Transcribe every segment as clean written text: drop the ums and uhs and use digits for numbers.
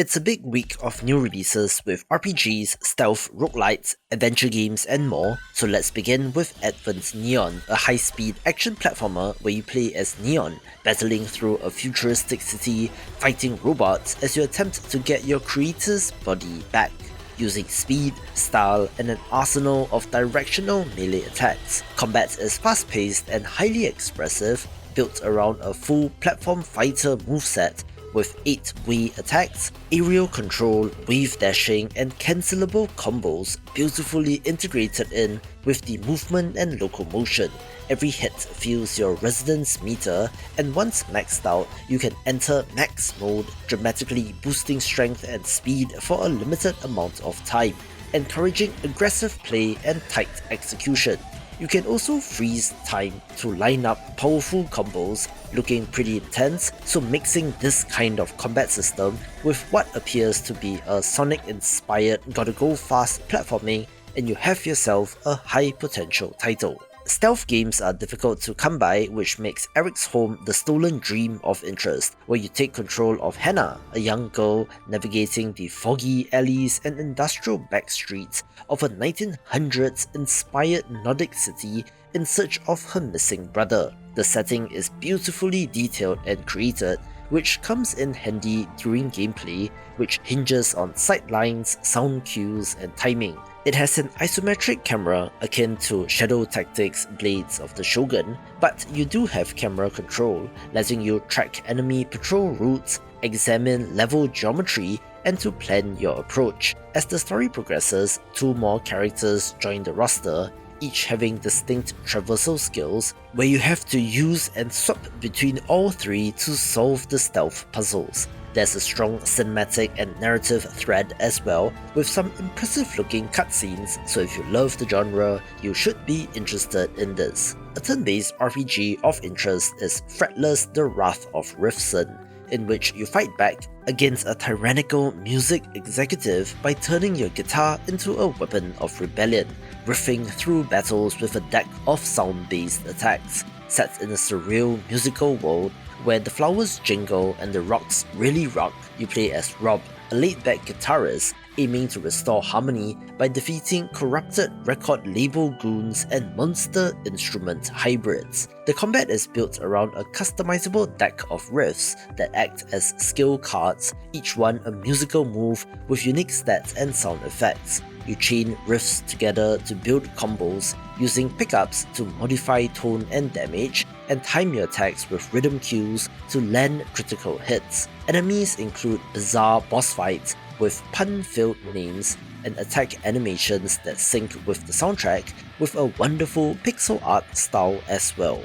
It's a big week of new releases with RPGs, stealth, roguelites, adventure games and more, so let's begin with Advent Neon, a high-speed action platformer where you play as Neon, battling through a futuristic city, fighting robots as you attempt to get your creator's body back, using speed, style, and an arsenal of directional melee attacks. Combat is fast-paced and highly expressive, built around a full platform fighter moveset with 8-way attacks, aerial control, wave dashing, and cancelable combos beautifully integrated in with the movement and locomotion. Every hit fills your resonance meter, and once maxed out, you can enter max mode, dramatically boosting strength and speed for a limited amount of time, encouraging aggressive play and tight execution. You can also freeze time to line up powerful combos, looking pretty intense, so mixing this kind of combat system with what appears to be a Sonic-inspired gotta go fast platforming, and you have yourself a high potential title. Stealth games are difficult to come by, which makes Eriksholm the stolen dream of interest, where you take control of Hannah, a young girl navigating the foggy alleys and industrial backstreets of a 1900s-inspired Nordic city in search of her missing brother. The setting is beautifully detailed and created, which comes in handy during gameplay, which hinges on sightlines, sound cues, and timing. It has an isometric camera akin to Shadow Tactics' Blades of the Shogun, but you do have camera control, letting you track enemy patrol routes, examine level geometry, and to plan your approach. As the story progresses, 2 more characters join the roster, each having distinct traversal skills, where you have to use and swap between all 3 to solve the stealth puzzles. There's a strong cinematic and narrative thread as well, with some impressive looking cutscenes, so if you love the genre, you should be interested in this. A turn-based RPG of interest is Fretless: The Wrath of Riffson, in which you fight back against a tyrannical music executive by turning your guitar into a weapon of rebellion, riffing through battles with a deck of sound-based attacks. Set in a surreal musical world where the flowers jingle and the rocks really rock, you play as Rob, a laid-back guitarist aiming to restore harmony by defeating corrupted record label goons and monster instrument hybrids. The combat is built around a customizable deck of riffs that act as skill cards, each one a musical move with unique stats and sound effects. You chain riffs together to build combos, using pickups to modify tone and damage, and time your attacks with rhythm cues to land critical hits. Enemies include bizarre boss fights with pun-filled names and attack animations that sync with the soundtrack, with a wonderful pixel art style as well.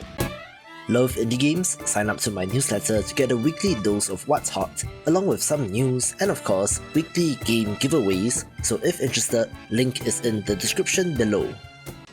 Love indie games? Sign up to my newsletter to get a weekly dose of what's hot, along with some news and of course, weekly game giveaways, so if interested, link is in the description below.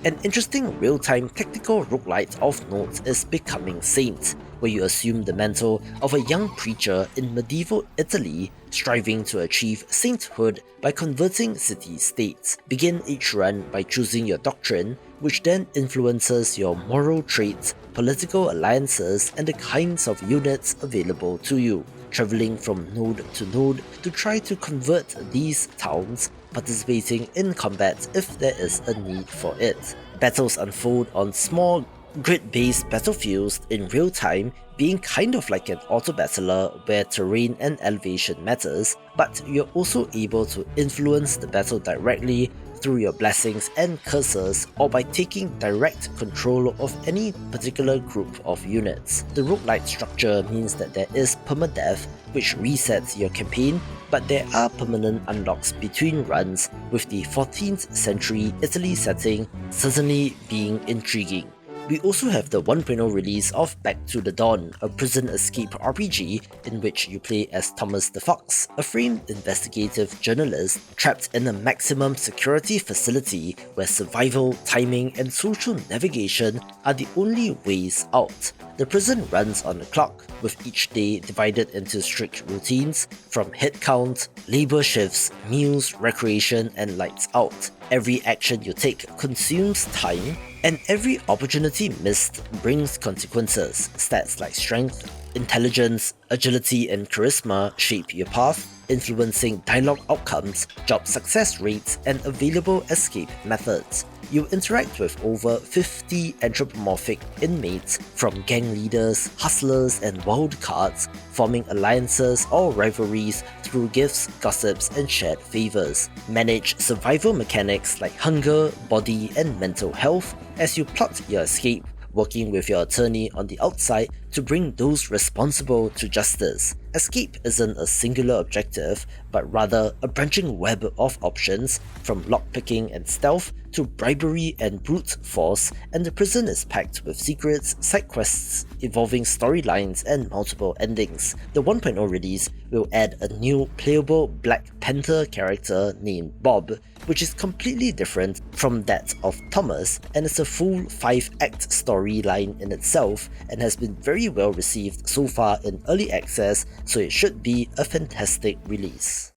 An interesting real-time tactical roguelite of note is Becoming Saint, where you assume the mantle of a young preacher in medieval Italy striving to achieve sainthood by converting city-states. Begin each run by choosing your doctrine, which then influences your moral traits, political alliances, and the kinds of units available to you, traveling from node to try to convert these towns, participating in combat if there is a need for it. Battles unfold on small, grid-based battlefields in real time, being kind of like an auto-battler where terrain and elevation matters, but you're also able to influence the battle directly through your blessings and curses, or by taking direct control of any particular group of units. The roguelite structure means that there is permadeath, which resets your campaign, but there are permanent unlocks between runs, with the 14th century Italy setting certainly being intriguing. We also have the 1.0 release of Back to the Dawn, a prison escape RPG in which you play as Thomas the Fox, a framed investigative journalist trapped in a maximum security facility where survival, timing, and social navigation are the only ways out. The prison runs on the clock, with each day divided into strict routines, from head count, labor shifts, meals, recreation, and lights out. Every action you take consumes time, And every opportunity missed brings consequences. Stats like strength, intelligence, agility, and charisma shape your path, influencing dialogue outcomes, job success rates, and available escape methods. You interact with over 50 anthropomorphic inmates, from gang leaders, hustlers, and wildcards, forming alliances or rivalries through gifts, gossips, and shared favors. Manage survival mechanics like hunger, body, and mental health as you plot your escape, working with your attorney on the outside to bring those responsible to justice. Escape isn't a singular objective, but rather a branching web of options, from lockpicking and stealth to bribery and brute force, and the prison is packed with secrets, side quests, evolving storylines, and multiple endings. The 1.0 release will add a new playable Black Panther character named Bob, which is completely different from that of Thomas, and is a full 5-act storyline in itself, and has been very well received so far in early access, so it should be a fantastic release.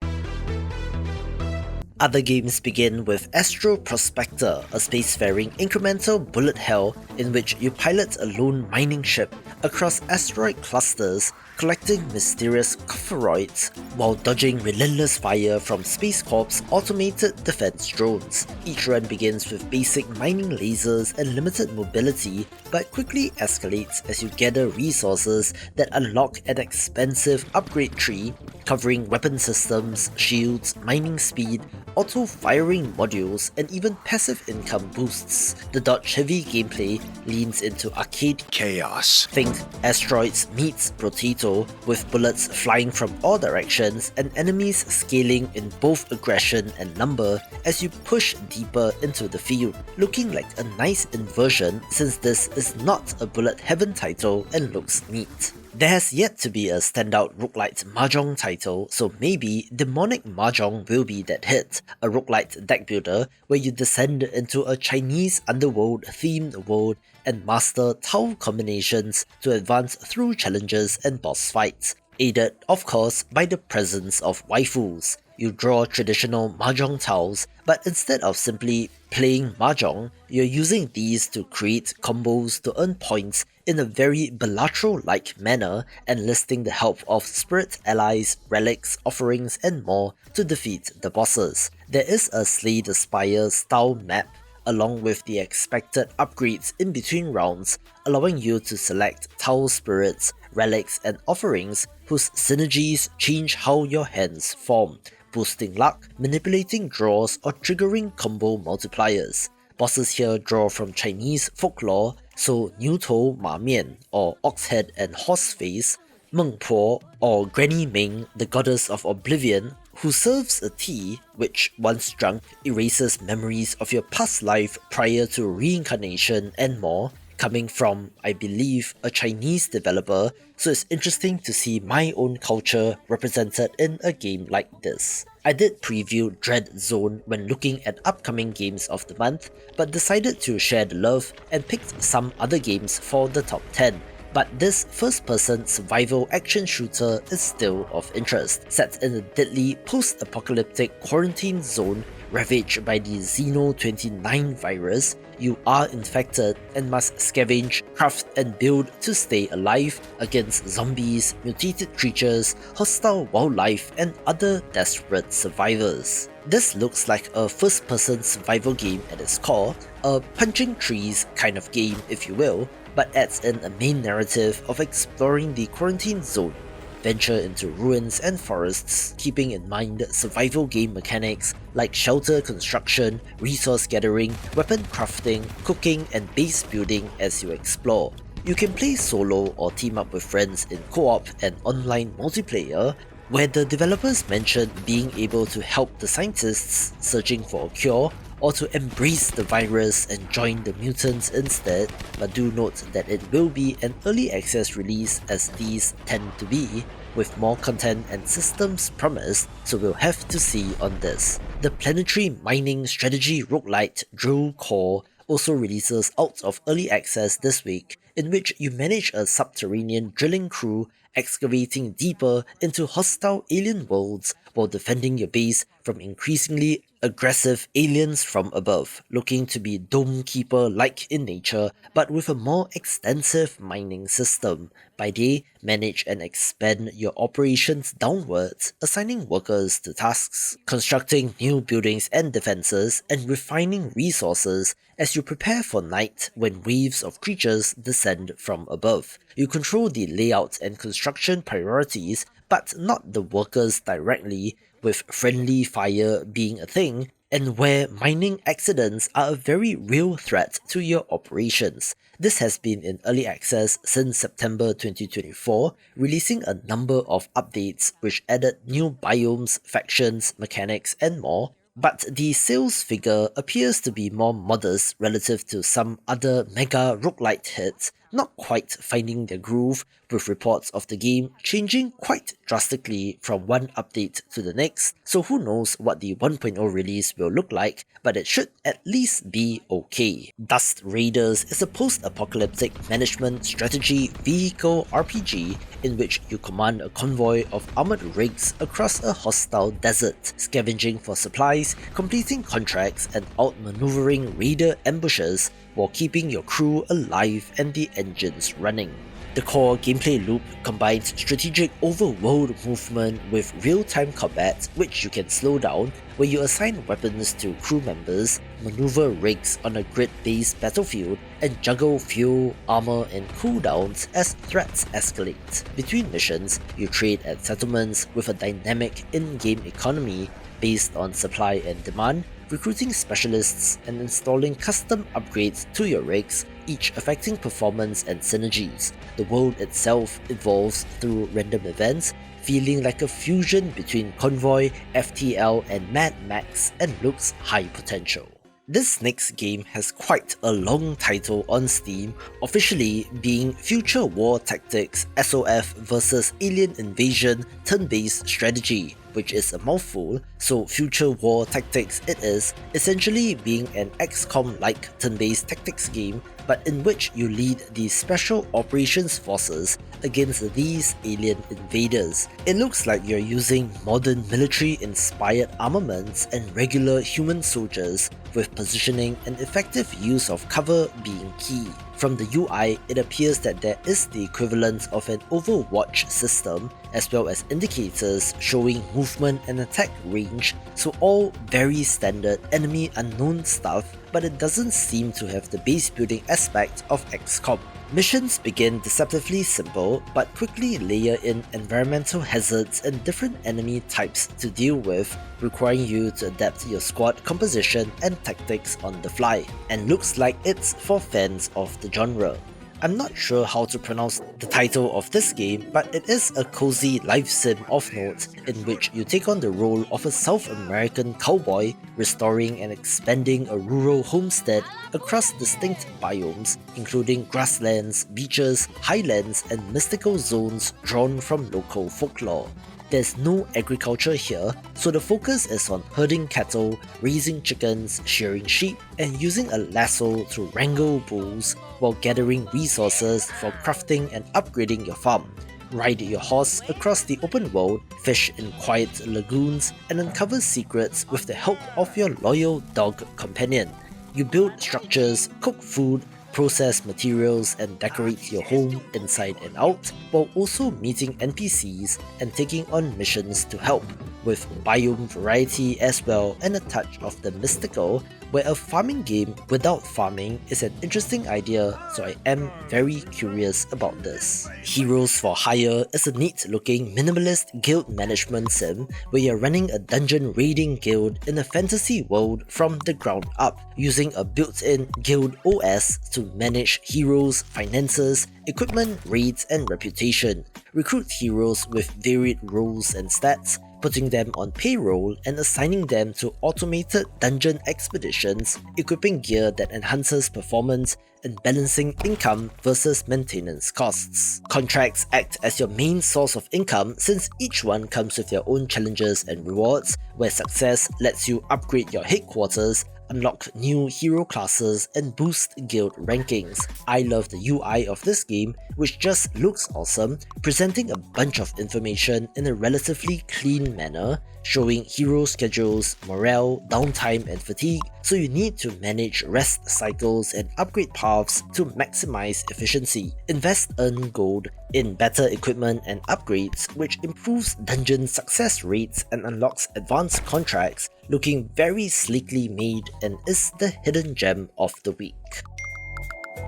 Other games begin with Astro Prospector, a spacefaring incremental bullet hell in which you pilot a lone mining ship across asteroid clusters, collecting mysterious copheroids while dodging relentless fire from Space Corp's automated defense drones. Each run begins with basic mining lasers and limited mobility, but quickly escalates as you gather resources that unlock an expensive upgrade tree covering weapon systems, shields, mining speed, auto-firing modules, and even passive income boosts. The dodge-heavy gameplay leans into arcade chaos. Think asteroids meets Potato, with bullets flying from all directions and enemies scaling in both aggression and number as you push deeper into the field, looking like a nice inversion since this is not a bullet heaven title and looks neat. There has yet to be a standout roguelite Mahjong title, so maybe Demonic Mahjong will be that hit, a roguelite deck builder where you descend into a Chinese underworld themed world and master Tao combinations to advance through challenges and boss fights, aided of course by the presence of waifus. You draw traditional Mahjong tiles, but instead of simply playing Mahjong, you're using these to create combos to earn points in a very Balatro-like manner, enlisting the help of spirit allies, relics, offerings, and more to defeat the bosses. There is a Slay the Spire style map, along with the expected upgrades in between rounds, allowing you to select Tau spirits, relics, and offerings whose synergies change how your hands form, boosting luck, manipulating draws, or triggering combo multipliers. Bosses here draw from Chinese folklore, so Niu Tou Ma Mian, or Oxhead and Horseface, Meng Po, or Granny Ming, the goddess of oblivion, who serves a tea which, once drunk, erases memories of your past life prior to reincarnation, and more, coming from, I believe, a Chinese developer, so it's interesting to see my own culture represented in a game like this. I did preview DREADZONE when looking at upcoming games of the month, but decided to share the love and picked some other games for the top 10. But this first-person survival action shooter is still of interest. Set in a deadly post-apocalyptic quarantine zone ravaged by the Xeno-29 virus, you are infected and must scavenge, craft, and build to stay alive against zombies, mutated creatures, hostile wildlife, and other desperate survivors. This looks like a first-person survival game at its core, a punching trees kind of game if you will, but adds in a main narrative of exploring the quarantine zone, venture into ruins and forests, keeping in mind survival game mechanics like shelter construction, resource gathering, weapon crafting, cooking, and base building as you explore. You can play solo or team up with friends in co-op and online multiplayer, where the developers mention being able to help the scientists searching for a cure, or to embrace the virus and join the mutants instead, but do note that it will be an early access release as these tend to be, with more content and systems promised, so we'll have to see on this. The planetary mining strategy roguelite Drill Core also releases out of early access this week, in which you manage a subterranean drilling crew excavating deeper into hostile alien worlds while defending your base from increasingly aggressive aliens from above, looking to be Dome Keeper-like in nature, but with a more extensive mining system. By day, manage and expand your operations downwards, assigning workers to tasks, constructing new buildings and defenses, and refining resources as you prepare for night when waves of creatures descend from above. You control the layout and construction priorities, but not the workers directly, with friendly fire being a thing, and where mining accidents are a very real threat to your operations. This has been in early access since September 2024, releasing a number of updates which added new biomes, factions, mechanics, and more. But the sales figure appears to be more modest relative to some other mega roguelite hits, not quite finding their groove, with reports of the game changing quite drastically from one update to the next, so who knows what the 1.0 release will look like, but it should at least be okay. Dust Raiders is a post-apocalyptic management strategy vehicle RPG in which you command a convoy of armored rigs across a hostile desert, scavenging for supplies, completing contracts, and outmaneuvering raider ambushes while keeping your crew alive and the engines running. The core gameplay loop combines strategic overworld movement with real-time combat, which you can slow down, where you assign weapons to crew members, maneuver rigs on a grid-based battlefield, and juggle fuel, armor, and cooldowns as threats escalate. Between missions, you trade at settlements with a dynamic in-game economy based on supply and demand, recruiting specialists and installing custom upgrades to your rigs, each affecting performance and synergies. The world itself evolves through random events, feeling like a fusion between Convoy, FTL, and Mad Max, and looks high potential. This next game has quite a long title on Steam, officially being Future War Tactics SOF vs Alien Invasion Turn-Based Strategy, which is a mouthful, so Future War Tactics it is, essentially being an XCOM-like turn-based tactics game, but in which you lead the Special Operations Forces against these alien invaders. It looks like you're using modern military-inspired armaments and regular human soldiers, with positioning and effective use of cover being key. From the UI, it appears that there is the equivalent of an Overwatch system, as well as indicators showing movement and attack range, so all very standard enemy unknown stuff, but it doesn't seem to have the base building aspect of XCOM. Missions begin deceptively simple, but quickly layer in environmental hazards and different enemy types to deal with, requiring you to adapt your squad composition and tactics on the fly, and looks like it's for fans of the genre. I'm not sure how to pronounce the title of this game, but it is a cozy life sim of note in which you take on the role of a South American cowboy, restoring and expanding a rural homestead across distinct biomes, including grasslands, beaches, highlands, and mystical zones drawn from local folklore. There's no agriculture here, so the focus is on herding cattle, raising chickens, shearing sheep, and using a lasso to wrangle bulls while gathering resources for crafting and upgrading your farm. Ride your horse across the open world, fish in quiet lagoons, and uncover secrets with the help of your loyal dog companion. You build structures, cook food, process materials, and decorate your home inside and out, while also meeting NPCs and taking on missions to help, with biome variety as well and a touch of the mystical, where a farming game without farming is an interesting idea, so I am very curious about this. Heroes for Hire is a neat looking minimalist guild management sim where you're running a dungeon raiding guild in a fantasy world from the ground up, using a built-in guild OS to manage heroes, finances, equipment, raids, and reputation. Recruit heroes with varied roles and stats, putting them on payroll and assigning them to automated dungeon expeditions, equipping gear that enhances performance, and balancing income versus maintenance costs. Contracts act as your main source of income since each one comes with their own challenges and rewards, where success lets you upgrade your headquarters, unlock new hero classes, and boost guild rankings. I love the UI of this game, which just looks awesome, presenting a bunch of information in a relatively clean manner, showing hero schedules, morale, downtime, and fatigue, so you need to manage rest cycles and upgrade paths to maximize efficiency. Invest earn gold in better equipment and upgrades, which improves dungeon success rates and unlocks advanced contracts, looking very sleekly made and is the hidden gem of the week.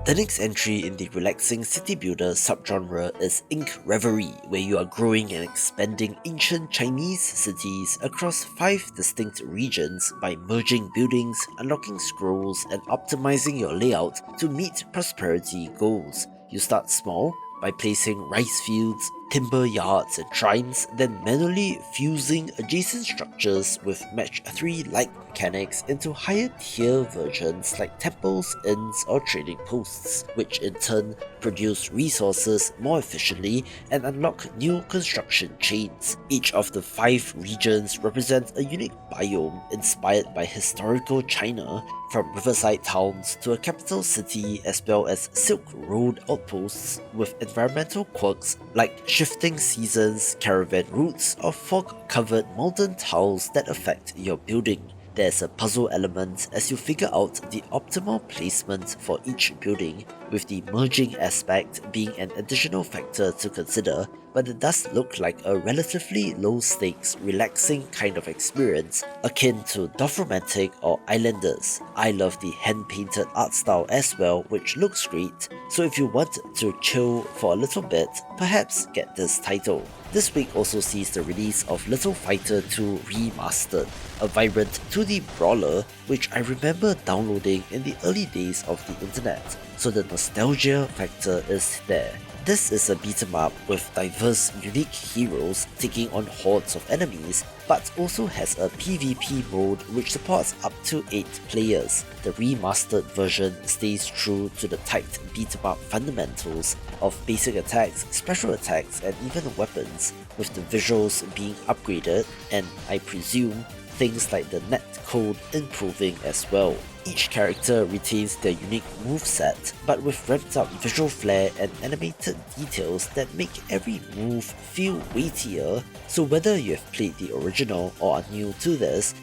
The next entry in the relaxing city builder subgenre is Reverie, where you are growing and expanding ancient Chinese cities across 5 distinct regions by merging buildings, unlocking scrolls, and optimizing your layout to meet prosperity goals. You start small by placing rice fields, timber yards, and shrines, then manually fusing adjacent structures with match 3-like mechanics into higher tier versions like temples, inns, or trading posts, which in turn produce resources more efficiently and unlock new construction chains. Each of the 5 regions represents a unique biome inspired by historical China, from riverside towns to a capital city, as well as Silk Road outposts with environmental quirks like shifting seasons, caravan routes, or fog-covered mountain tiles that affect your building. There's a puzzle element as you figure out the optimal placement for each building, with the merging aspect being an additional factor to consider, but it does look like a relatively low-stakes, relaxing kind of experience, akin to Dofromantic or Islanders. I love the hand-painted art style as well, which looks great, so if you want to chill for a little bit, perhaps get this title. This week also sees the release of Little Fighter 2 Remastered, a vibrant 2D brawler which I remember downloading in the early days of the internet, so the nostalgia factor is there. This is a beat-em-up with diverse, unique heroes taking on hordes of enemies, but also has a PvP mode which supports up to 8 players. The remastered version stays true to the tight beat-em-up fundamentals of basic attacks, special attacks, and even weapons, with the visuals being upgraded and, I presume, things like the netcode improving as well. Each character retains their unique moveset, but with ramped up visual flair and animated details that make every move feel weightier, so whether you have played the original or are new to this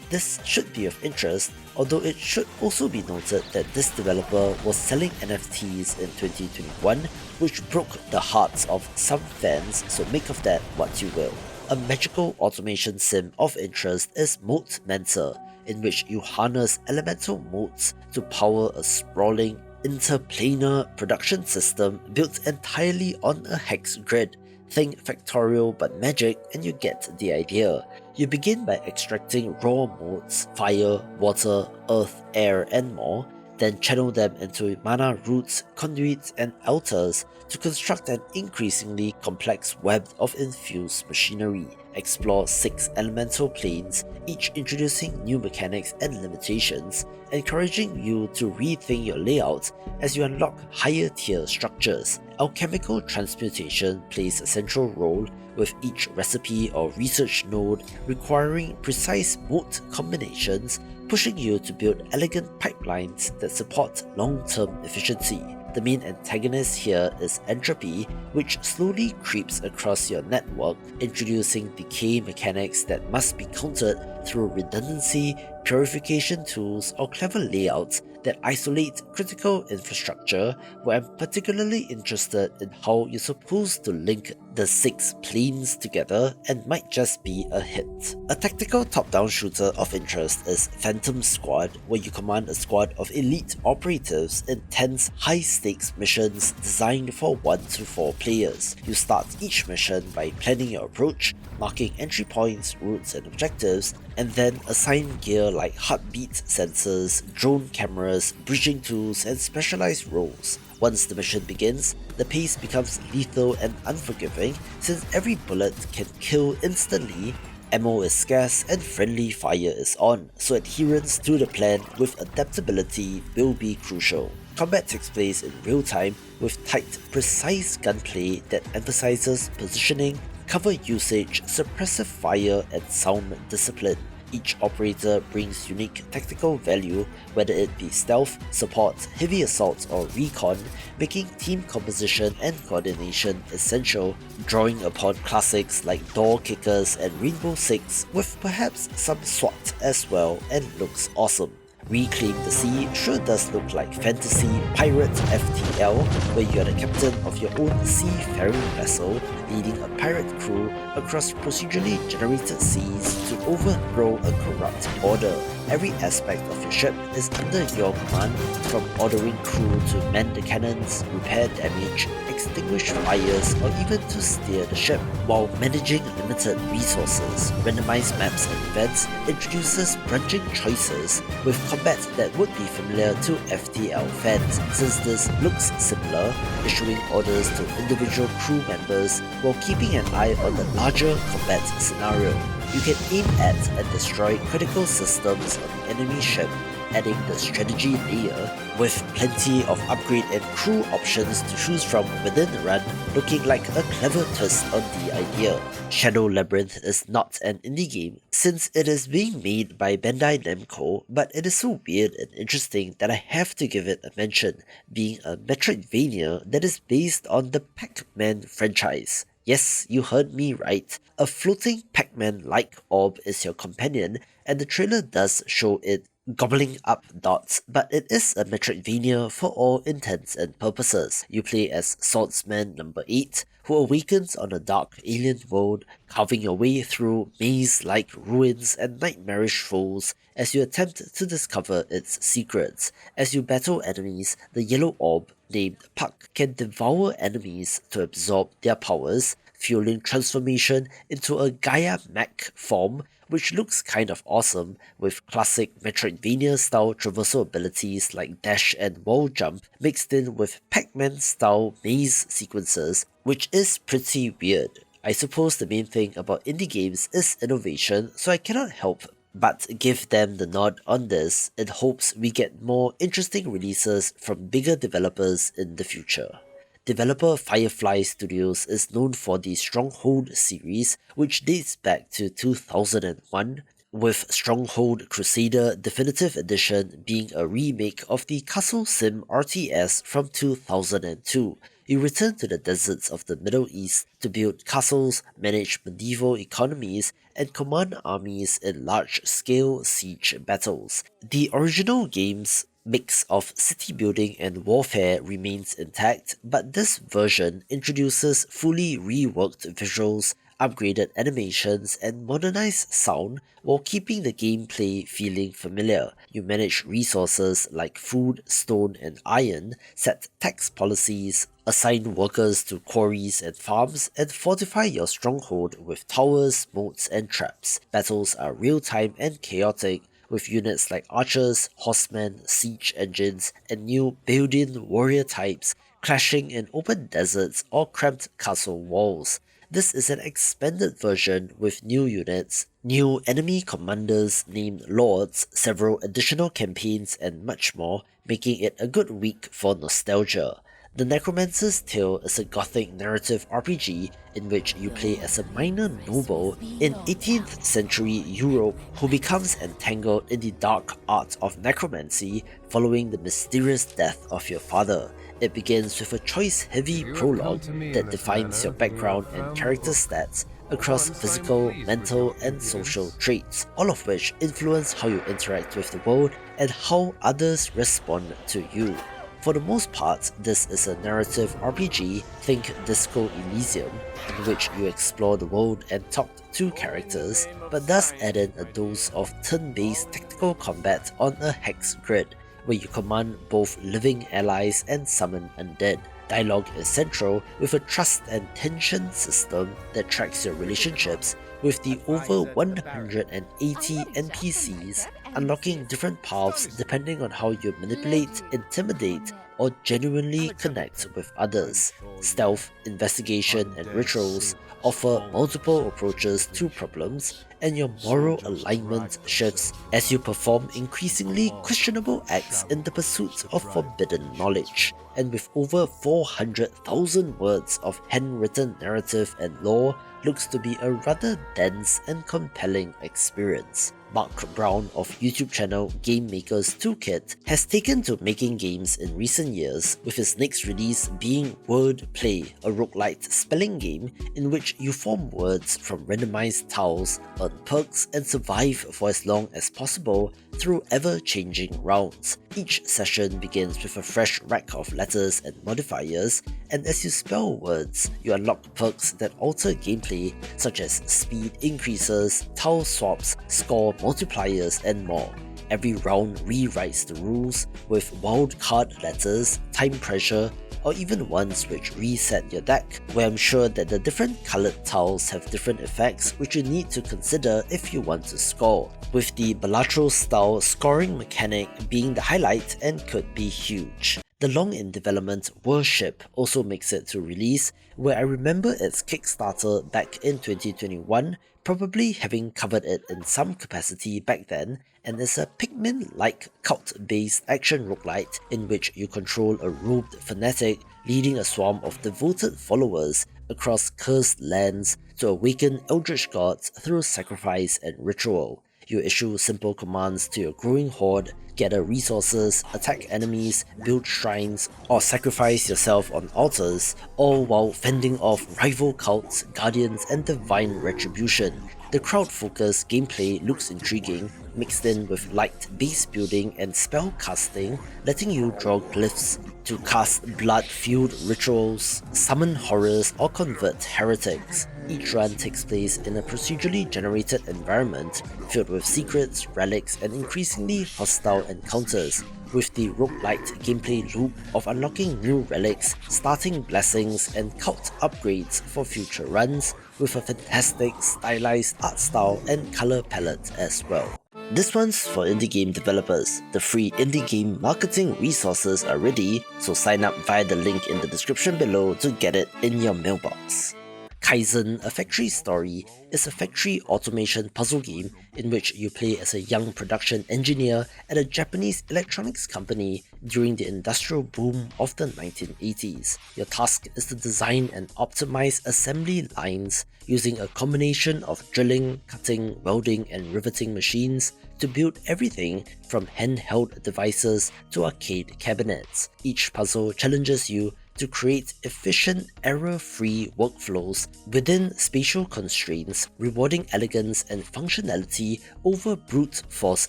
should be of interest, although it should also be noted that this developer was selling NFTs in 2021, which broke the hearts of some fans, so make of that what you will. A magical automation sim of interest is MoteMancer, in which you harness elemental motes to power a sprawling, interplanar production system built entirely on a hex grid. Think Factorial but magic and you get the idea. You begin by extracting raw motes, fire, water, earth, air, and more, then channel them into mana roots, conduits, and altars to construct an increasingly complex web of infused machinery. Explore 6 elemental planes, each introducing new mechanics and limitations, encouraging you to rethink your layout as you unlock higher tier structures. Alchemical transmutation plays a central role, with each recipe or research node requiring precise mote combinations, pushing you to build elegant pipelines that support long-term efficiency. The main antagonist here is entropy, which slowly creeps across your network, introducing decay mechanics that must be countered through redundancy, purification tools, or clever layouts that isolate critical infrastructure, where I'm particularly interested in how you're supposed to link the 6 planes together and might just be a hit. A tactical top-down shooter of interest is Phantom Squad, where you command a squad of elite operatives in tense, high-stakes missions designed for 1 to 4 players. You start each mission by planning your approach, marking entry points, routes, and objectives, and then assign gear like heartbeat sensors, drone cameras, bridging tools, and specialized roles. Once the mission begins, the pace becomes lethal and unforgiving since every bullet can kill instantly, ammo is scarce, and friendly fire is on, so adherence to the plan with adaptability will be crucial. Combat takes place in real time with tight, precise gunplay that emphasizes positioning, cover usage, suppressive fire, and sound discipline. Each operator brings unique tactical value, whether it be stealth, support, heavy assault or recon, making team composition and coordination essential, drawing upon classics like Door Kickers and Rainbow Six with perhaps some SWAT as well, and looks awesome. Reclaim the Sea sure does look like fantasy pirate FTL, where you are the captain of your own seafaring vessel, leading a pirate crew across procedurally generated seas to overthrow a corrupt order. Every aspect of your ship is under your command, from ordering crew to man the cannons, repair damage, extinguish fires, or even to steer the ship. While managing limited resources, randomized maps and events introduces branching choices with combat that would be familiar to FTL fans, since this looks similar, issuing orders to individual crew members while keeping an eye on the larger combat scenario. You can aim at and destroy critical systems on the enemy ship, adding the strategy layer with plenty of upgrade and crew options to choose from within the run, looking like a clever twist on the idea. Shadow Labyrinth is not an indie game since it is being made by Bandai Namco, but it is so weird and interesting that I have to give it a mention, being a Metroidvania that is based on the Pac-Man franchise. Yes, you heard me right. A floating Pac-Man-like orb is your companion, and the trailer does show it gobbling up dots, but it is a Metroidvania for all intents and purposes. You play as Swordsman number 8, who awakens on a dark alien world, carving your way through maze-like ruins and nightmarish foes as you attempt to discover its secrets. As you battle enemies, the yellow orb, named Puck, can devour enemies to absorb their powers, fueling transformation into a Gaia Mech form, which looks kind of awesome, with classic Metroidvania-style traversal abilities like dash and wall jump mixed in with Pac-Man-style maze sequences, which is pretty weird. I suppose the main thing about indie games is innovation, so I cannot help but give them the nod on this in hopes we get more interesting releases from bigger developers in the future. Developer Firefly Studios is known for the Stronghold series, which dates back to 2001, with Stronghold Crusader Definitive Edition being a remake of the Castle Sim RTS from 2002. You return to the deserts of the Middle East to build castles, manage medieval economies, and command armies in large-scale siege battles. The original game's mix of city building and warfare remains intact, but this version introduces fully reworked visuals, upgraded animations, and modernized sound while keeping the gameplay feeling familiar. You manage resources like food, stone, and iron, set tax policies, assign workers to quarries and farms, and fortify your stronghold with towers, moats, and traps. Battles are real-time and chaotic, with units like archers, horsemen, siege engines, and new built-in warrior types clashing in open deserts or cramped castle walls. This is an expanded version with new units, new enemy commanders named Lords, several additional campaigns, and much more, making it a good week for nostalgia. The Necromancer's Tale is a gothic narrative RPG in which you play as a minor noble in 18th century Europe who becomes entangled in the dark art of necromancy following the mysterious death of your father. It begins with a choice-heavy prologue that defines your background and character stats across physical, mental, and social traits, all of which influence how you interact with the world and how others respond to you. For the most part, this is a narrative RPG, think Disco Elysium, in which you explore the world and talk to characters, but does add in a dose of turn-based tactical combat on a hex grid, where you command both living allies and summon undead. Dialogue is central, with a trust and tension system that tracks your relationships, with the over 180 NPCs unlocking different paths depending on how you manipulate, intimidate, or genuinely connect with others. Stealth, investigation, and rituals offer multiple approaches to problems, and your moral alignment shifts as you perform increasingly questionable acts in the pursuit of forbidden knowledge. and with over 400,000 words of handwritten narrative and lore, looks to be a rather dense and compelling experience. Mark Brown of YouTube channel Game Maker's Toolkit has taken to making games in recent years, with his next release being Wordplay, a roguelite spelling game in which you form words from randomized tiles, earn perks, and survive for as long as possible through ever-changing rounds. Each session begins with a fresh rack of letters and modifiers, and as you spell words, you unlock perks that alter gameplay, such as speed increases, tile swaps, score multipliers, and more. Every round rewrites the rules with wild card letters, time pressure, or even ones which reset your deck, where I'm sure that the different coloured tiles have different effects which you need to consider if you want to score, with the Balatro style scoring mechanic being the highlight and could be huge. The long in development Worship also makes it to release, where I remember its Kickstarter back in 2021, probably having covered it in some capacity back then, and is a Pikmin-like cult-based action roguelite in which you control a robed fanatic leading a swarm of devoted followers across cursed lands to awaken eldritch gods through sacrifice and ritual. You issue simple commands to your growing horde, gather resources, attack enemies, build shrines, or sacrifice yourself on altars, all while fending off rival cults, guardians, and divine retribution. The crowd-focused gameplay looks intriguing, mixed in with light base building and spell casting, letting you draw glyphs to cast blood-fueled rituals, summon horrors, or convert heretics. Each run takes place in a procedurally generated environment filled with secrets, relics, and increasingly hostile encounters, with the roguelite gameplay loop of unlocking new relics, starting blessings, and cult upgrades for future runs, with a fantastic stylized art style and colour palette as well. This one's for indie game developers. The free indie game marketing resources are ready, so sign up via the link in the description below to get it in your mailbox. Kaizen, A Factory Story, is a factory automation puzzle game in which you play as a young production engineer at a Japanese electronics company during the industrial boom of the 1980s. Your task is to design and optimize assembly lines using a combination of drilling, cutting, welding, and riveting machines to build everything from handheld devices to arcade cabinets. Each puzzle challenges you to create efficient, error-free workflows within spatial constraints, rewarding elegance and functionality over brute force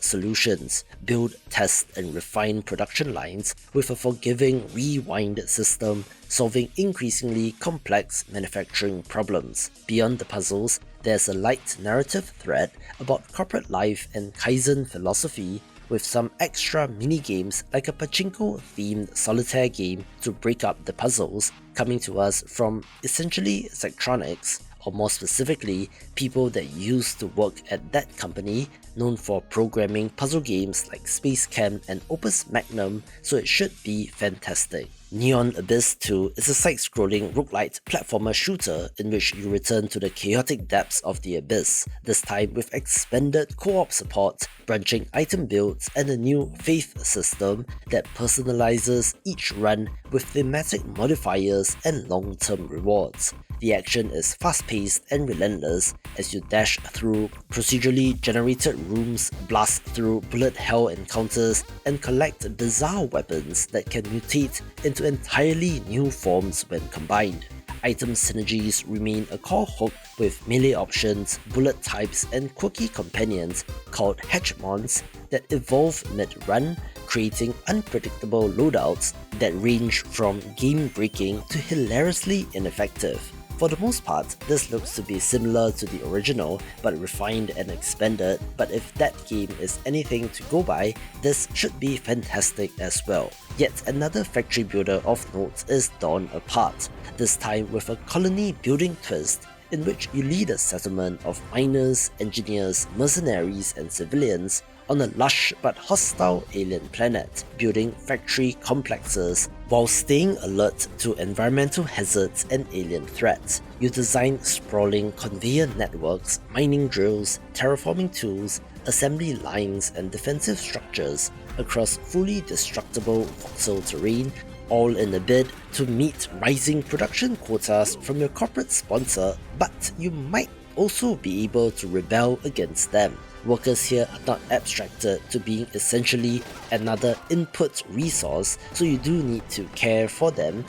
solutions. Build, test, and refine production lines with a forgiving rewind system, solving increasingly complex manufacturing problems. Beyond the puzzles, there's a light narrative thread about corporate life and Kaizen philosophy, with some extra mini-games like a pachinko-themed solitaire game to break up the puzzles, coming to us from essentially Zectronics, or more specifically, people that used to work at that company, known for programming puzzle games like Space Camp and Opus Magnum, so it should be fantastic. Neon Abyss 2 is a side-scrolling roguelite platformer shooter in which you return to the chaotic depths of the abyss, this time with expanded co-op support, branching item builds, and a new faith system that personalizes each run with thematic modifiers and long-term rewards. The action is fast-paced and relentless as you dash through procedurally generated rooms, blast through bullet hell encounters, and collect bizarre weapons that can mutate into entirely new forms when combined. Item synergies remain a core hook with melee options, bullet types, and quirky companions called Hatchmons that evolve mid-run, creating unpredictable loadouts that range from game-breaking to hilariously ineffective. For the most part, this looks to be similar to the original, but refined and expanded, but if that game is anything to go by, this should be fantastic as well. Yet another factory builder of note is Dawn Apart, this time with a colony building twist in which you lead a settlement of miners, engineers, mercenaries, and civilians on a lush but hostile alien planet, building factory complexes while staying alert to environmental hazards and alien threats. You design sprawling conveyor networks, mining drills, terraforming tools, assembly lines, and defensive structures across fully destructible voxel terrain all in a bid to meet rising production quotas from your corporate sponsor, but you might also be able to rebel against them. Workers here are not abstracted to being essentially another input resource, so you do need to care for them,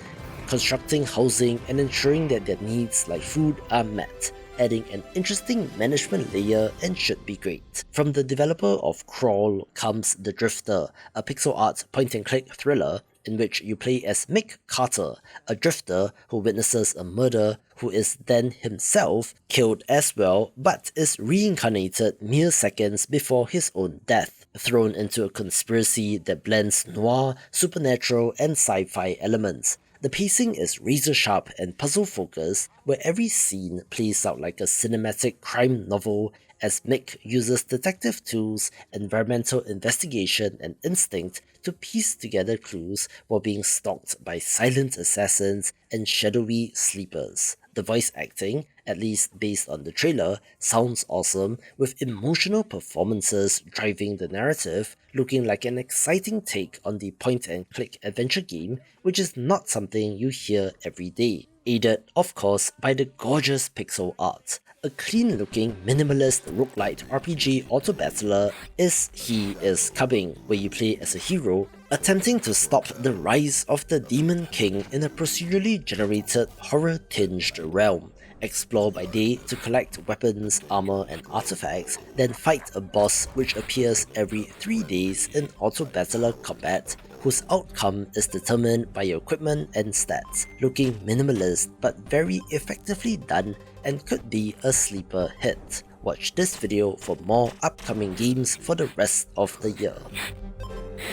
constructing housing and ensuring that their needs like food are met. Adding an interesting management layer and should be great. From the developer of Crawl comes The Drifter, a pixel art point-and-click thriller in which you play as Mick Carter, a drifter who witnesses a murder who is then himself killed as well, but is reincarnated mere seconds before his own death, thrown into a conspiracy that blends noir, supernatural and sci-fi elements. The pacing is razor-sharp and puzzle-focused, where every scene plays out like a cinematic crime novel as Mick uses detective tools, environmental investigation and instinct to piece together clues while being stalked by silent assassins and shadowy sleepers. The voice acting, at least based on the trailer, sounds awesome, with emotional performances driving the narrative, looking like an exciting take on the point-and-click adventure game, which is not something you hear every day. Aided, of course, by the gorgeous pixel art. A clean-looking, minimalist roguelite RPG auto-battler is He Is Coming, where you play as a hero attempting to stop the rise of the Demon King in a procedurally generated, horror-tinged realm. Explore by day to collect weapons, armor and artifacts, then fight a boss which appears every 3 days in auto-battler combat, whose outcome is determined by your equipment and stats, looking minimalist but very effectively done and could be a sleeper hit. Watch this video for more upcoming games for the rest of the year.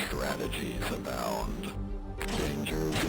Strategies abound. Dangers